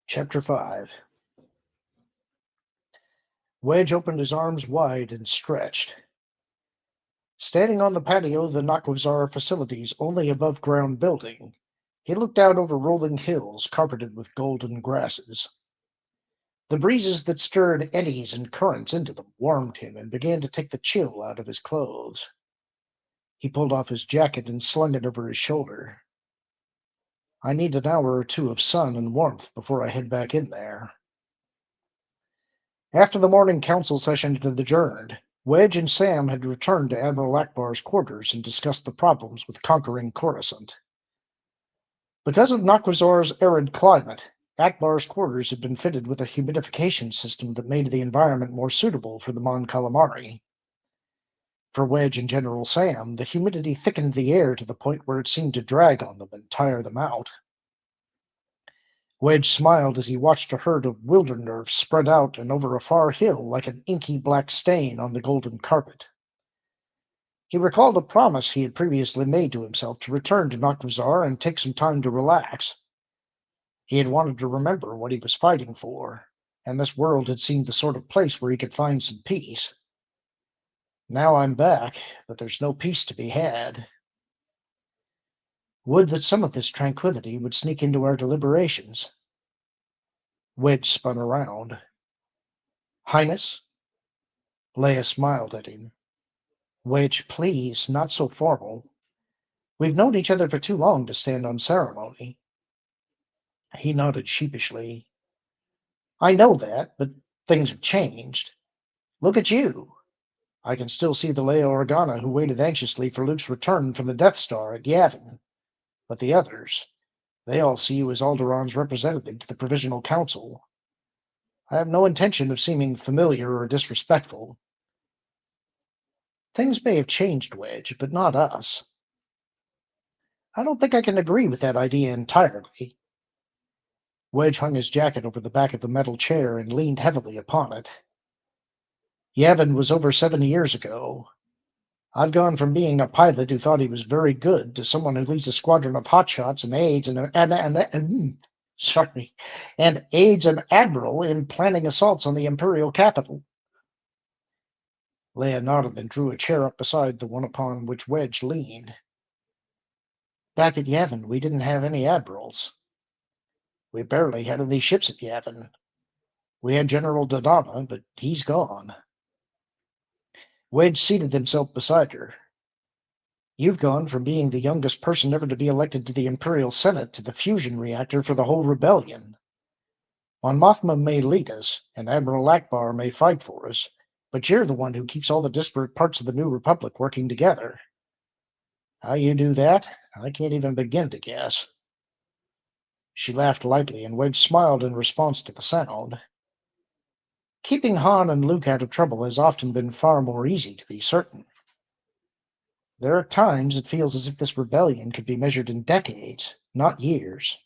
Chapter 5. Wedge opened his arms wide and stretched. Standing on the patio of the Nakwazar facility's only above-ground building, he looked out over rolling hills carpeted with golden grasses. The breezes that stirred eddies and currents into them warmed him and began to take the chill out of his clothes. He pulled off his jacket and slung it over his shoulder. I need an hour or two of sun and warmth before I head back in there. After the morning council session had adjourned, Wedge and Sam had returned to Admiral Akbar's quarters and discussed the problems with conquering Coruscant. Because of Nakwazar's arid climate, Akbar's quarters had been fitted with a humidification system that made the environment more suitable for the Mon Calamari. For Wedge and General Sam, the humidity thickened the air to the point where it seemed to drag on them and tire them out. Wedge smiled as he watched a herd of wildernerfs spread out and over a far hill like an inky black stain on the golden carpet. He recalled a promise he had previously made to himself to return to Nakwazar and take some time to relax. He had wanted to remember what he was fighting for, and this world had seemed the sort of place where he could find some peace. Now I'm back, but there's no peace to be had. Would that some of this tranquility would sneak into our deliberations. Wedge spun around. Highness? Leia smiled at him. Wedge, please, not so formal. We've known each other for too long to stand on ceremony. He nodded sheepishly. I know that, but things have changed. Look at you. I can still see the Leia Organa who waited anxiously for Luke's return from the Death Star at Yavin. But the others, they all see you as Alderaan's representative to the Provisional Council. I have no intention of seeming familiar or disrespectful. Things may have changed, Wedge, but not us. I don't think I can agree with that idea entirely. Wedge hung his jacket over the back of the metal chair and leaned heavily upon it. Yavin was over 7 years ago. I've gone from being a pilot who thought he was very good to someone who leads a squadron of hotshots and aides and aides an admiral in planning assaults on the Imperial capital. Leia nodded and drew a chair up beside the one upon which Wedge leaned. Back at Yavin, we didn't have any admirals. We barely had any ships at Yavin. We had General Dodonna, but he's gone. Wedge seated himself beside her. You've gone from being the youngest person ever to be elected to the Imperial Senate to the fusion reactor for the whole rebellion. Mon Mothma may lead us, and Admiral Akbar may fight for us, but you're the one who keeps all the disparate parts of the New Republic working together. How you do that, I can't even begin to guess. She laughed lightly, and Wedge smiled in response to the sound. Keeping Han and Luke out of trouble has often been far more easy, to be certain. There are times it feels as if this rebellion could be measured in decades, not years.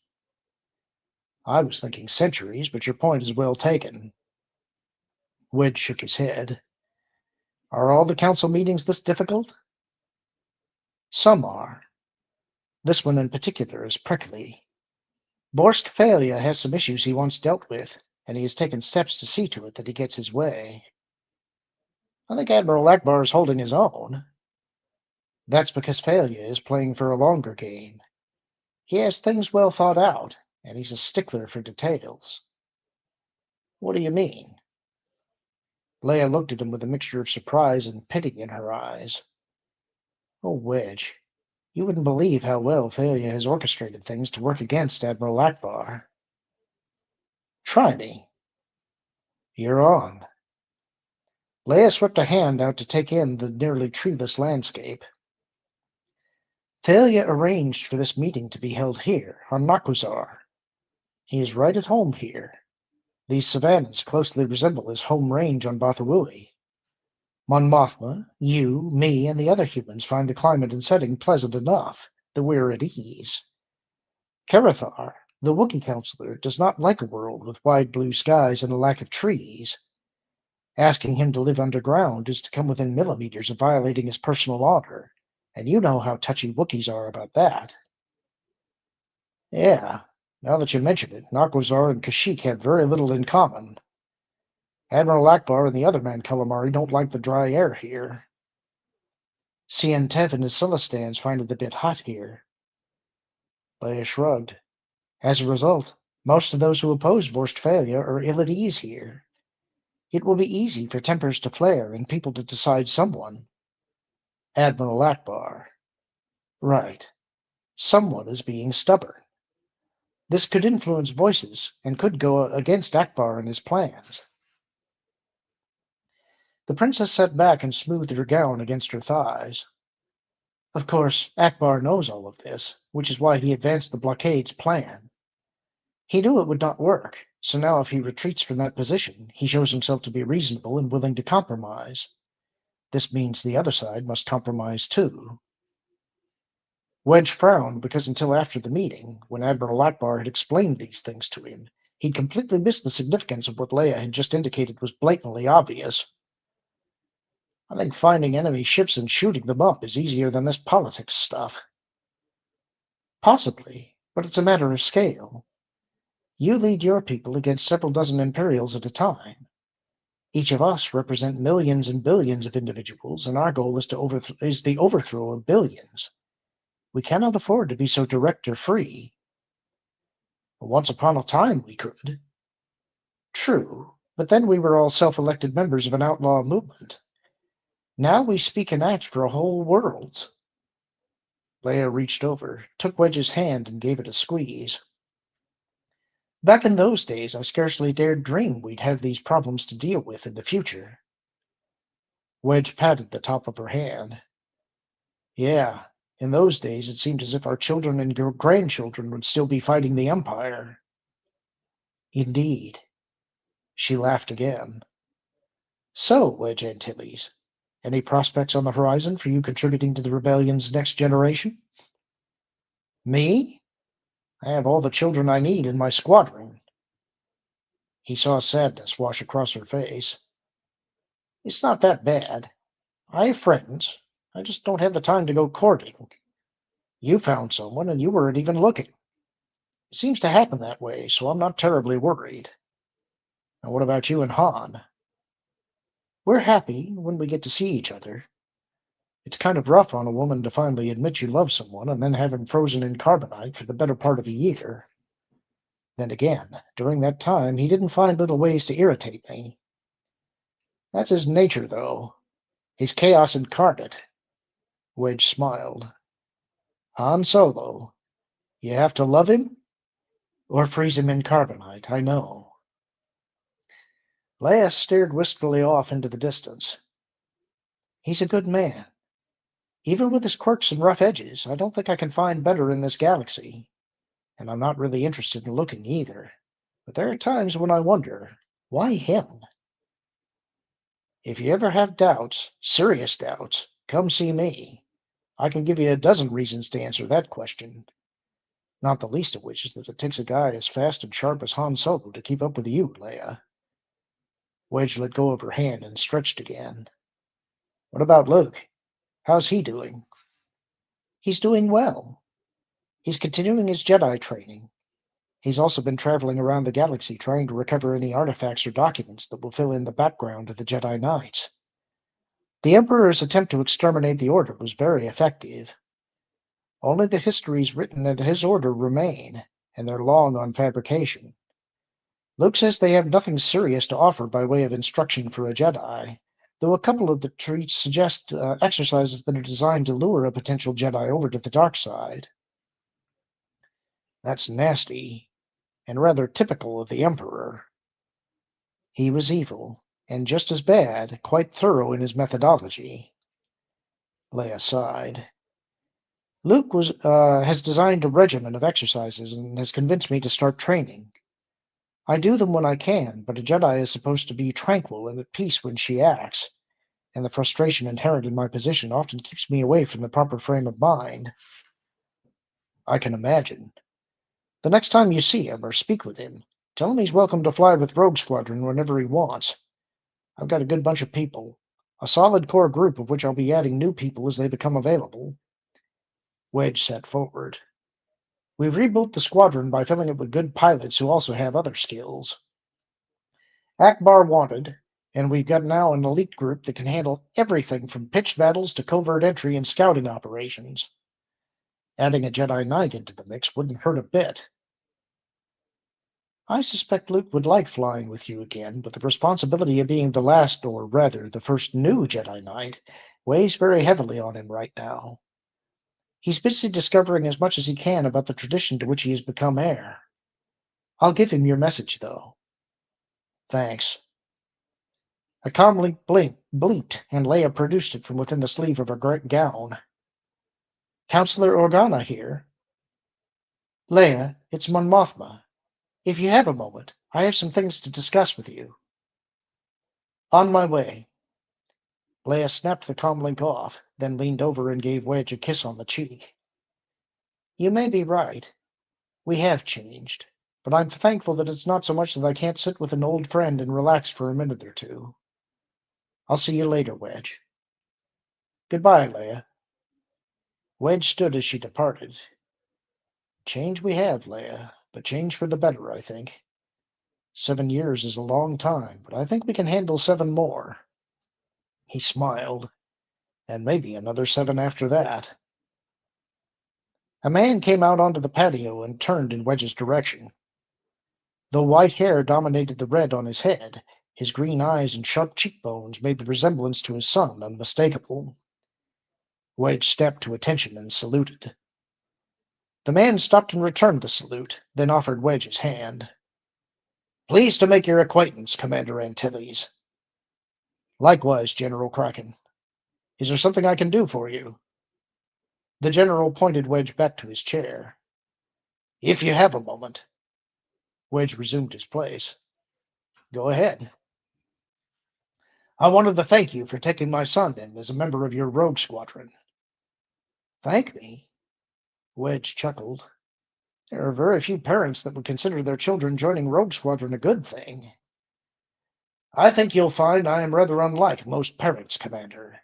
I was thinking centuries, but your point is well taken. Wedge shook his head. Are all the council meetings this difficult? Some are. This one in particular is prickly. Borsk Failure has some issues he wants dealt with, and he has taken steps to see to it that he gets his way. I think Admiral Akbar is holding his own. That's because Failure is playing for a longer game. He has things well thought out, and he's a stickler for details. What do you mean? Leia looked at him with a mixture of surprise and pity in her eyes. Oh, Wedge, you wouldn't believe how well Failure has orchestrated things to work against Admiral Akbar. Try me. You're on. Leia swept a hand out to take in the nearly treeless landscape. Failure arranged for this meeting to be held here, on Nakwazar. He is right at home here. These savannas closely resemble his home range on Bathawui. Mon Mothma, you, me, and the other humans find the climate and setting pleasant enough, that we're at ease. Karathar, the Wookiee counselor, does not like a world with wide blue skies and a lack of trees. Asking him to live underground is to come within millimeters of violating his personal honor, and you know how touchy Wookiees are about that. Yeah, Now that you mention it, Nakwazar and Kashyyyk have very little in common. Admiral Akbar and the other man calamari don't like the dry air here. Cien Tev and his Celestans find it a bit hot here. Leia shrugged. As a result, most of those who oppose Westphalia are ill at ease here. It will be easy for tempers to flare and people to decide someone. Admiral Akbar. Right. Someone is being stubborn. This could influence voices and could go against Akbar and his plans. The princess sat back and smoothed her gown against her thighs. Of course, Akbar knows all of this, which is why he advanced the blockade's plan. He knew it would not work, so now if he retreats from that position, he shows himself to be reasonable and willing to compromise. This means the other side must compromise too. Wedge frowned because until after the meeting, when Admiral Akbar had explained these things to him, he'd completely missed the significance of what Leia had just indicated was blatantly obvious. I think finding enemy ships and shooting them up is easier than this politics stuff. Possibly, but it's a matter of scale. You lead your people against several dozen Imperials at a time. Each of us represent millions and billions of individuals, and our goal is the overthrow of billions. We cannot afford to be so direct or free. Once upon a time we could. True, but then we were all self-elected members of an outlaw movement. Now we speak and act for a whole world. Leia reached over, took Wedge's hand, and gave it a squeeze. Back in those days, I scarcely dared dream we'd have these problems to deal with in the future. Wedge patted the top of her hand. Yeah, in those days it seemed as if our children and grandchildren would still be fighting the Empire. Indeed. She laughed again. So, Wedge Antilles, any prospects on the horizon for you contributing to the rebellion's next generation? Me? I have all the children I need in my squadron. He saw sadness wash across her face. It's not that bad. I have friends. I just don't have the time to go courting. You found someone and you weren't even looking. It seems to happen that way, so I'm not terribly worried. And what about you and Han? We're happy when we get to see each other. It's kind of rough on a woman to finally admit you love someone and then have him frozen in carbonite for the better part of a year. Then again, during that time, he didn't find little ways to irritate me. That's his nature, though. He's chaos incarnate. Wedge smiled. Han Solo. You have to love him or freeze him in carbonite, I know. Leia stared wistfully off into the distance. He's a good man. Even with his quirks and rough edges, I don't think I can find better in this galaxy. And I'm not really interested in looking either. But there are times when I wonder, why him? If you ever have doubts, serious doubts, come see me. I can give you a dozen reasons to answer that question. Not the least of which is that it takes a guy as fast and sharp as Han Solo to keep up with you, Leia. Wedge let go of her hand and stretched again. What about Luke? How's he doing? He's doing well. He's continuing his Jedi training. He's also been traveling around the galaxy trying to recover any artifacts or documents that will fill in the background of the Jedi Knights. The Emperor's attempt to exterminate the Order was very effective. Only the histories written in his order remain, and they're long on fabrication. Luke says they have nothing serious to offer by way of instruction for a Jedi, though a couple of the treats suggest exercises that are designed to lure a potential Jedi over to the dark side. That's nasty, and rather typical of the Emperor. He was evil, and just as bad, quite thorough in his methodology. Leia sighed. Luke has designed a regimen of exercises and has convinced me to start training. I do them when I can, but a Jedi is supposed to be tranquil and at peace when she acts, and the frustration inherent in my position often keeps me away from the proper frame of mind. I can imagine. The next time you see him or speak with him, tell him he's welcome to fly with Rogue Squadron whenever he wants. I've got a good bunch of people, a solid core group of which I'll be adding new people as they become available. Wedge sat forward. We've rebuilt the squadron by filling it with good pilots who also have other skills. Akbar wanted, and we've got now an elite group that can handle everything from pitched battles to covert entry and scouting operations. Adding a Jedi Knight into the mix wouldn't hurt a bit. I suspect Luke would like flying with you again, but the responsibility of being the last, or rather, the first new Jedi Knight, weighs very heavily on him right now. He's busy discovering as much as he can about the tradition to which he has become heir. I'll give him your message, though. Thanks. A calm blink bleeped, and Leia produced it from within the sleeve of her great gown. Counselor Organa here. Leia, it's Mon Mothma. If you have a moment, I have some things to discuss with you. On my way. Leia snapped the comlink off, then leaned over and gave Wedge a kiss on the cheek. You may be right. We have changed, but I'm thankful that it's not so much that I can't sit with an old friend and relax for a minute or two. I'll see you later, Wedge. Goodbye, Leia. Wedge stood as she departed. Change we have, Leia, but change for the better, I think. 7 years is a long time, but I think we can handle 7 more. He smiled. And maybe another 7 after that. A man came out onto the patio and turned in Wedge's direction. Though white hair dominated the red on his head, his green eyes and sharp cheekbones made the resemblance to his son unmistakable. Wedge stepped to attention and saluted. The man stopped and returned the salute, then offered Wedge his hand. Pleased to make your acquaintance, Commander Antilles. Likewise, General Cracken. Is there something I can do for you? The general pointed Wedge back to his chair. If you have a moment. Wedge resumed his place. Go ahead. I wanted to thank you for taking my son in as a member of your rogue squadron. Thank me? Wedge chuckled. There are very few parents that would consider their children joining Rogue Squadron a good thing. I think you'll find I am rather unlike most parents, Commander.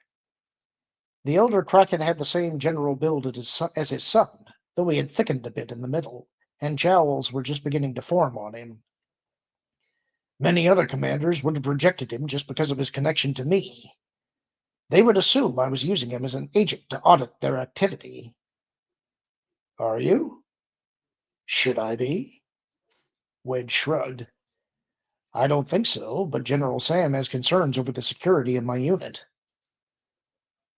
The elder Kraken had the same general build as his son, though he had thickened a bit in the middle, and jowls were just beginning to form on him. Many other commanders would have rejected him just because of his connection to me. They would assume I was using him as an agent to audit their activity. Are you? Should I be? Wedge shrugged. I don't think so, but General Sam has concerns over the security of my unit.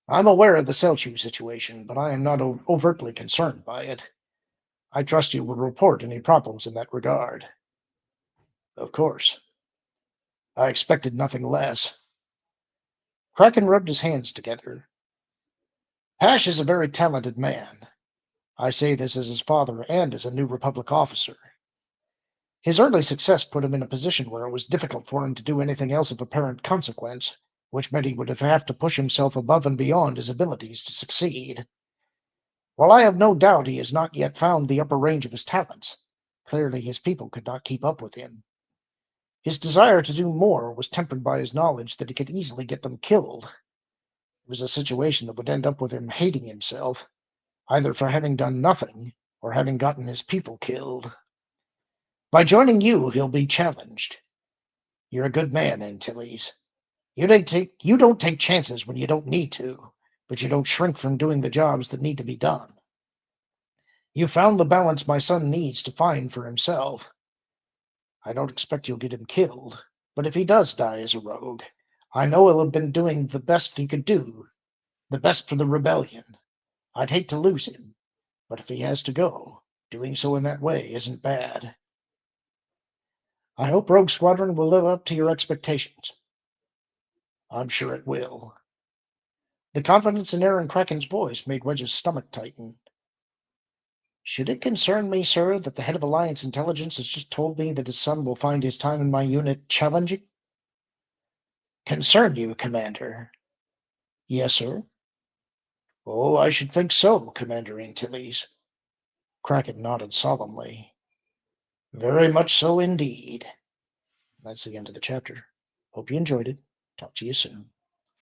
I'm aware of the Selchu situation, but I am not overtly concerned by it. I trust you will report any problems in that regard. Of course. I expected nothing less. Kraken rubbed his hands together. Pash is a very talented man. I say this as his father and as a New Republic officer. His early success put him in a position where it was difficult for him to do anything else of apparent consequence, which meant he would have to push himself above and beyond his abilities to succeed. While I have no doubt he has not yet found the upper range of his talents, clearly his people could not keep up with him. His desire to do more was tempered by his knowledge that he could easily get them killed. It was a situation that would end up with him hating himself, either for having done nothing or having gotten his people killed. By joining you, he'll be challenged. You're a good man, Antilles. You don't take chances when you don't need to, but you don't shrink from doing the jobs that need to be done. You found the balance my son needs to find for himself. I don't expect you'll get him killed, but if he does die as a rogue, I know he'll have been doing the best he could do, the best for the rebellion. I'd hate to lose him, but if he has to go, doing so in that way isn't bad. I hope Rogue Squadron will live up to your expectations. I'm sure it will. The confidence in Airen Cracken's voice made Wedge's stomach tighten. Should it concern me, sir, that the head of Alliance Intelligence has just told me that his son will find his time in my unit challenging? Concern you, Commander? Yes, sir. Oh, I should think so, Commander Antilles. Cracken nodded solemnly. Very much so indeed. That's the end of the chapter. Hope you enjoyed it. Talk to you soon.